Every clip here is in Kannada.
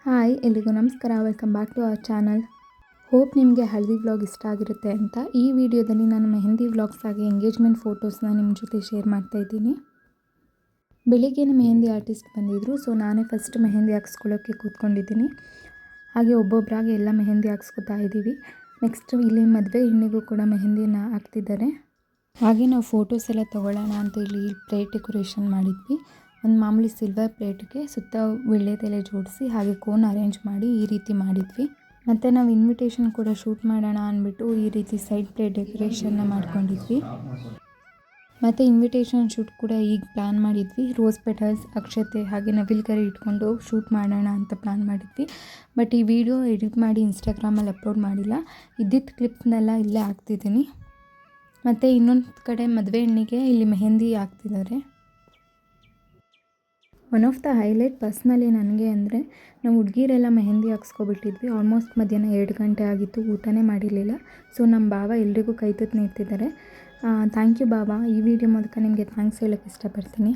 ಹಾಯ್ ಎಲ್ರಿಗೂ ನಮಸ್ಕಾರ. Welcome back to our channel. Hope ನಿಮಗೆ ಹಳದಿ ವ್ಲಾಗ್ ಇಷ್ಟ ಆಗಿರುತ್ತೆ ಅಂತ ಈ ವಿಡಿಯೋದಲ್ಲಿ ನಾನು ಮೆಹಂದಿ ವ್ಲಾಗ್ಸ್ ಆಗಿ ಎಂಗೇಜ್ಮೆಂಟ್ ಫೋಟೋಸ್ನ ನಿಮ್ಮ ಜೊತೆ ಶೇರ್ ಮಾಡ್ತಾ ಇದ್ದೀನಿ. ಬೆಳಿಗ್ಗೆ ಮೆಹಂದಿ ಆರ್ಟಿಸ್ಟ್ ಬಂದಿದ್ದರು, ಸೊ ನಾನೇ ಫಸ್ಟ್ ಮೆಹಂದಿ ಹಾಕ್ಸ್ಕೊಳ್ಳೋಕ್ಕೆ ಕೂತ್ಕೊಂಡಿದ್ದೀನಿ. ಹಾಗೆ ಒಬ್ಬೊಬ್ಬರಾಗಿ ಎಲ್ಲ ಮೆಹಂದಿ ಹಾಕ್ಸ್ಕೊತಾ ಇದ್ದೀವಿ. ನೆಕ್ಸ್ಟ್ ಇಲ್ಲಿ ಮದುವೆ ಹೆಣ್ಣಿಗೂ ಕೂಡ ಮೆಹಂದಿನ ಹಾಕ್ತಿದ್ದಾರೆ. ಹಾಗೆ ನಾವು ಫೋಟೋಸ್ ಎಲ್ಲ ತೊಗೊಳ್ಳೋಣ ಅಂತ ಇಲ್ಲಿ ಪ್ಲೇಟ್ ಡೆಕೋರೇಷನ್ ಮಾಡಿದ್ವಿ. ಒಂದು ಮಾಮೂಲಿ ಸಿಲ್ವರ್ ಪ್ಲೇಟ್ಗೆ ಸುತ್ತ ವೀಳ್ಯದೆಲೆ ಜೋಡಿಸಿ ಹಾಗೆ ಕೋನ್ ಅರೇಂಜ್ ಮಾಡಿ ಈ ರೀತಿ ಮಾಡಿದ್ವಿ. ಮತ್ತು ನಾವು ಇನ್ವಿಟೇಷನ್ ಕೂಡ ಶೂಟ್ ಮಾಡೋಣ ಅಂದ್ಬಿಟ್ಟು ಈ ರೀತಿ ಸೈಡ್ ಪ್ಲೇಟ್ ಡೆಕೋರೇಷನ್ನ ಮಾಡ್ಕೊಂಡಿದ್ವಿ. ಮತ್ತು ಇನ್ವಿಟೇಷನ್ ಶೂಟ್ ಕೂಡ ಈಗ ಪ್ಲ್ಯಾನ್ ಮಾಡಿದ್ವಿ. ರೋಸ್ ಪೆಟಲ್ಸ್, ಅಕ್ಷತೆ ಹಾಗೆ ನವಿಲುಗರಿ ಇಟ್ಕೊಂಡು ಶೂಟ್ ಮಾಡೋಣ ಅಂತ ಪ್ಲ್ಯಾನ್ ಮಾಡಿದ್ವಿ. ಬಟ್ ಈ ವಿಡಿಯೋ ಎಡಿಟ್ ಮಾಡಿ ಇನ್ಸ್ಟಾಗ್ರಾಮಲ್ಲಿ ಅಪ್ಲೋಡ್ ಮಾಡಿಲ್ಲ. ಇದ್ದಿದ್ದ ಕ್ಲಿಪ್ಸ್ನೆಲ್ಲ ಇಲ್ಲೇ ಹಾಕ್ತಿದ್ದೀನಿ. ಮತ್ತು ಇನ್ನೊಂದು ಕಡೆ ಮದುವೆ ಹೆಣ್ಣಿಗೆ ಇಲ್ಲಿ ಮೆಹಂದಿ ಹಾಕ್ತಿದ್ದಾರೆ. One of the highlight personally ನನಗೆ ಅಂದರೆ ನಾವು ಹುಡುಗಿರೆಲ್ಲ ಮೆಹಂದಿ ಹಾಕ್ಸ್ಕೊಬಿಟ್ಟಿದ್ವಿ. ಆಲ್ಮೋಸ್ಟ್ ಮಧ್ಯಾಹ್ನ 2 ಗಂಟೆ ಆಗಿತ್ತು, ಊಟನೇ ಮಾಡಿರಲಿಲ್ಲ. ಸೊ ನಮ್ಮ ಬಾವ ಎಲ್ರಿಗೂ ಕೈ ತುತ್ತು ನೀಡ್ತಿದ್ದಾರೆ. ಥ್ಯಾಂಕ್ ಯು ಬಾವ. ಈ ವಿಡಿಯೋ ಮೂಲಕ ನಿಮಗೆ ಥ್ಯಾಂಕ್ಸ್ ಹೇಳೋಕ್ಕೆ ಇಷ್ಟಪಡ್ತೀನಿ.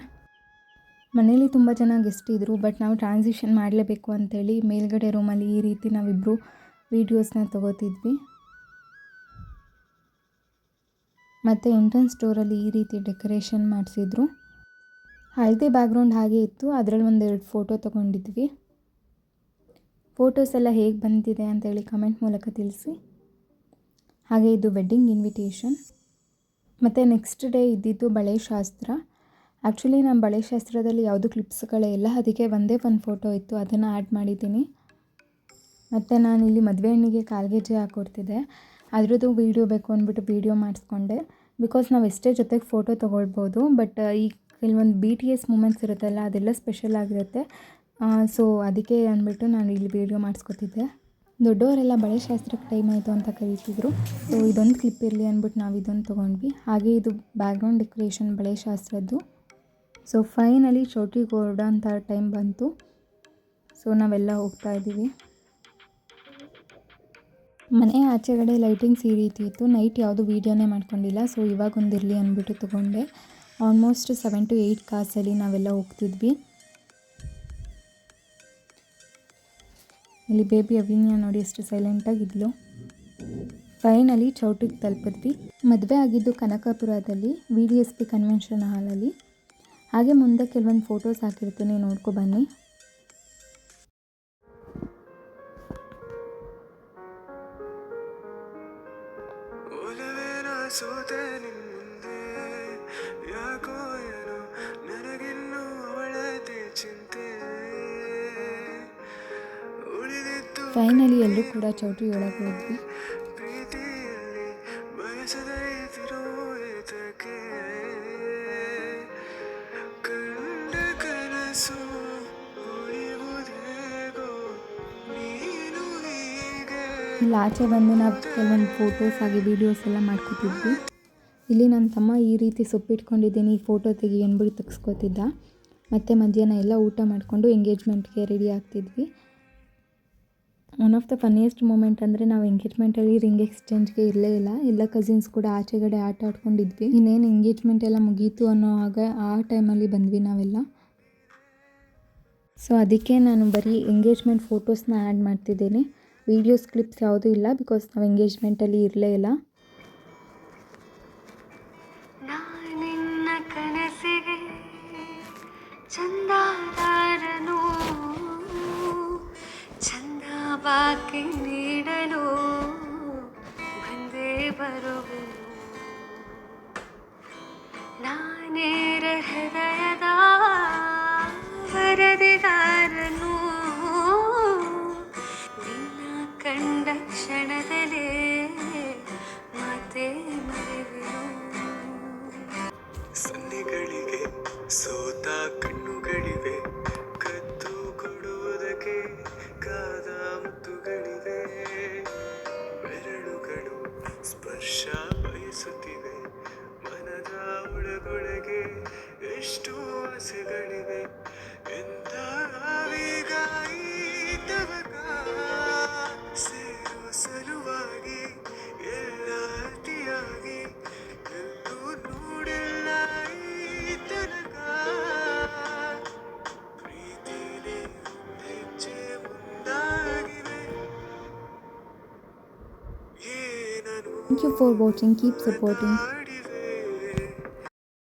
ಮನೇಲಿ ತುಂಬ ಜನ ಗೆಸ್ಟ್ ಇದ್ದರು, ಬಟ್ ನಾವು ಟ್ರಾನ್ಸಿಷನ್ ಮಾಡಲೇಬೇಕು ಅಂತೇಳಿ ಮೇಲ್ಗಡೆ ರೂಮಲ್ಲಿ ಈ ರೀತಿ ನಾವಿಬ್ಬರು ವೀಡಿಯೋಸ್ನ ತೊಗೋತಿದ್ವಿ. ಮತ್ತು ಎಂಟ್ರೆನ್ಸ್ ಡೋರಲ್ಲಿ ಈ ರೀತಿ ಡೆಕೋರೇಷನ್ ಮಾಡಿಸಿದ್ರು. ಹಳದಿ ಬ್ಯಾಕ್ಗ್ರೌಂಡ್ ಹಾಗೆ ಇತ್ತು, ಅದರಲ್ಲಿ ಒಂದೆರಡು ಫೋಟೋ ತೊಗೊಂಡಿದ್ವಿ. ಫೋಟೋಸ್ ಎಲ್ಲ ಹೇಗೆ ಬಂದಿದೆ ಅಂತೇಳಿ ಕಮೆಂಟ್ ಮೂಲಕ ತಿಳಿಸಿ. ಹಾಗೆ ಇದು ವೆಡ್ಡಿಂಗ್ ಇನ್ವಿಟೇಷನ್. ಮತ್ತು ನೆಕ್ಸ್ಟ್ ಡೇ ಇದ್ದಿದ್ದು ಬಳೆ ಶಾಸ್ತ್ರ. ಆ್ಯಕ್ಚುಲಿ ನಾನು ಬಳೆ ಶಾಸ್ತ್ರದಲ್ಲಿ ಯಾವುದು ಕ್ಲಿಪ್ಸ್ಗಳೇ ಇಲ್ಲ, ಅದಕ್ಕೆ ಒಂದೇ ಒಂದು ಫೋಟೋ ಇತ್ತು, ಅದನ್ನು ಆ್ಯಡ್ ಮಾಡಿದ್ದೀನಿ. ಮತ್ತು ನಾನಿಲ್ಲಿ ಮದುವೆ ಹೆಣ್ಣಿಗೆ ಕಾಲ್ಗೆಜ್ಜೆ ಹಾಕ್ಕೊಡ್ತಿದ್ದೆ. ಅದರದ್ದು ವೀಡಿಯೋ ಬೇಕು ಅಂದ್ಬಿಟ್ಟು ವೀಡಿಯೋ ಮಾಡಿಸ್ಕೊಂಡೆ. ಬಿಕಾಸ್ ನಾವು ಎಷ್ಟೇ ಜೊತೆಗೆ ಫೋಟೋ ತೊಗೊಳ್ಬೋದು, ಬಟ್ ಈ ಕೆಲವೊಂದು BTS ಮೂಮೆಂಟ್ಸ್ ಇರುತ್ತಲ್ಲ, ಅದೆಲ್ಲ ಸ್ಪೆಷಲ್ ಆಗಿರುತ್ತೆ. ಸೊ ಅದಕ್ಕೆ ಅಂದ್ಬಿಟ್ಟು ನಾನು ಇಲ್ಲಿ ವೀಡಿಯೋ ಮಾಡಿಸ್ಕೊತಿದ್ದೆ. ದೊಡ್ಡವರೆಲ್ಲ ಬಳೆ ಶಾಸ್ತ್ರಕ್ಕೆ ಟೈಮ್ ಆಯಿತು ಅಂತ ಕರೀತಿದ್ರು. ಸೊ ಇದೊಂದು ಕ್ಲಿಪ್ ಇರಲಿ ಅಂದ್ಬಿಟ್ಟು ನಾವು ಇದೊಂದು ತೊಗೊಂಡ್ವಿ. ಹಾಗೆ ಇದು ಬ್ಯಾಕ್ಗ್ರೌಂಡ್ ಡೆಕೋರೇಷನ್ ಬಳೆ ಶಾಸ್ತ್ರದ್ದು. ಸೊ ಫೈನಲಿ ಚೌಟ್ರಿಗೆ ಹೊರಡೋಂಥ ಟೈಮ್ ಬಂತು. ಸೊ ನಾವೆಲ್ಲ ಹೋಗ್ತಾ ಇದ್ದೀವಿ. ಮನೆ ಆಚೆಗಡೆ ಲೈಟಿಂಗ್ಸ್ ಈ ರೀತಿ ಇತ್ತು. ನೈಟ್ ಯಾವುದು ವೀಡಿಯೋನೇ ಮಾಡ್ಕೊಂಡಿಲ್ಲ, ಸೊ ಇವಾಗ ಒಂದಿರಲಿ ಅಂದ್ಬಿಟ್ಟು ತೊಗೊಂಡೆ. ಆಲ್ಮೋಸ್ಟ್ 7 to 8 ಕಾರ್ಸಲ್ಲಿ ನಾವೆಲ್ಲ ಹೋಗ್ತಿದ್ವಿ. ಇಲ್ಲಿ ಬೇಬಿ ಅವಿನ್ಯ ನೋಡಿ ಎಷ್ಟು ಸೈಲೆಂಟಾಗಿದ್ಲು. ಫೈನಲಿ ಚೌಟಿಗೆ ತಲುಪಿದ್ವಿ. ಮದುವೆ ಆಗಿದ್ದು ಕನಕಪುರದಲ್ಲಿ VDSP ಕನ್ವೆನ್ಷನ್ ಹಾಲಲ್ಲಿ. ಹಾಗೆ ಮುಂದೆ ಕೆಲವೊಂದು ಫೋಟೋಸ್ ಹಾಕಿರ್ತೀನಿ, ನೋಡ್ಕೊ ಬನ್ನಿ. ಫೈನಲಿ ಎಲ್ಲರೂ ಕೂಡ ಚೌಟ್ರಿ ಒಳಗೆ ಹೋದ್ವಿ. ಇಲ್ಲಿ ಆಚೆ ಬಂದು ನಾವು ಕೆಲವೊಂದು ಫೋಟೋಸ್ ಹಾಗೆ ವೀಡಿಯೋಸ್ ಎಲ್ಲ ಮಾಡ್ಕೊತಿದ್ವಿ. ಇಲ್ಲಿ ನನ್ನ ತಮ್ಮ ಈ ರೀತಿ ಸೊಪ್ಪಿಟ್ಕೊಂಡಿದ್ದೀನಿ, ಈ ಫೋಟೋ ತೆಗಿ ಅಂದ್ಬಿಟ್ಟು ತೆಗೆಸ್ಕೊತಿದ್ದ. ಮತ್ತು ಮಧ್ಯಾಹ್ನ ಎಲ್ಲ ಊಟ ಮಾಡಿಕೊಂಡು ಎಂಗೇಜ್ಮೆಂಟ್ಗೆ ರೆಡಿ ಆಗ್ತಿದ್ವಿ. One of the funniest moment ಅಂದರೆ ನಾವು ಎಂಗೇಜ್ಮೆಂಟಲ್ಲಿ ರಿಂಗ್ ಎಕ್ಸ್ಚೇಂಜ್ಗೆ ಇರಲೇ ಇಲ್ಲ. ಎಲ್ಲ ಕಸಿನ್ಸ್ ಕೂಡ ಆಚೆಗಡೆ ಆಟ ಆಡ್ಕೊಂಡಿದ್ವಿ. ಇನ್ನೇನು ಎಂಗೇಜ್ಮೆಂಟ್ ಎಲ್ಲ ಮುಗೀತು ಅನ್ನೋ ಆಗ ಆ ಟೈಮಲ್ಲಿ ಬಂದ್ವಿ ನಾವೆಲ್ಲ. ಸೊ ಅದಕ್ಕೆ ನಾನು ಬರೀ ಎಂಗೇಜ್ಮೆಂಟ್ ಫೋಟೋಸ್ನ ಆ್ಯಡ್ ಮಾಡ್ತಿದ್ದೀನಿ. ವೀಡಿಯೋಸ್ ಕ್ಲಿಪ್ಸ್ ಯಾವುದೂ ಇಲ್ಲ, ಬಿಕಾಸ್ ನಾವು ಎಂಗೇಜ್ಮೆಂಟಲ್ಲಿ ಇರಲೇ ಇಲ್ಲ. ಬಾಕಿ ನೀಡಲು ಬಂದೇ ಬರುವೆ ನಾನೇರ ಹೃದಯದ ವರದಿಗಾರನು ನಿನ್ನ ಕಂಡ ಕ್ಷಣದಲ್ಲೇ ಮತ್ತೆ ಮರೆವೆನು. ಸನ್ನಿಗಳಿಗೆ ಸೋತ ಕಣ್ಣುಗಳಿವೆ, ಕದ್ದು ಕೊಡುವುದಕ್ಕೆ ಕಾದ ಮುತ್ತುಗಳಿವೆ, ಬೆರಳುಗಳು ಸ್ಪರ್ಶ ಬಯಸುತ್ತಿವೆ, ಮನದ ಒಳಗೊಳಗೆ ಎಷ್ಟು ಆಸೆಗಳಿವೆ, ಎಂಥ ಏನನು Thank you for watching. Keep supporting. ಮಾತಾಡಿ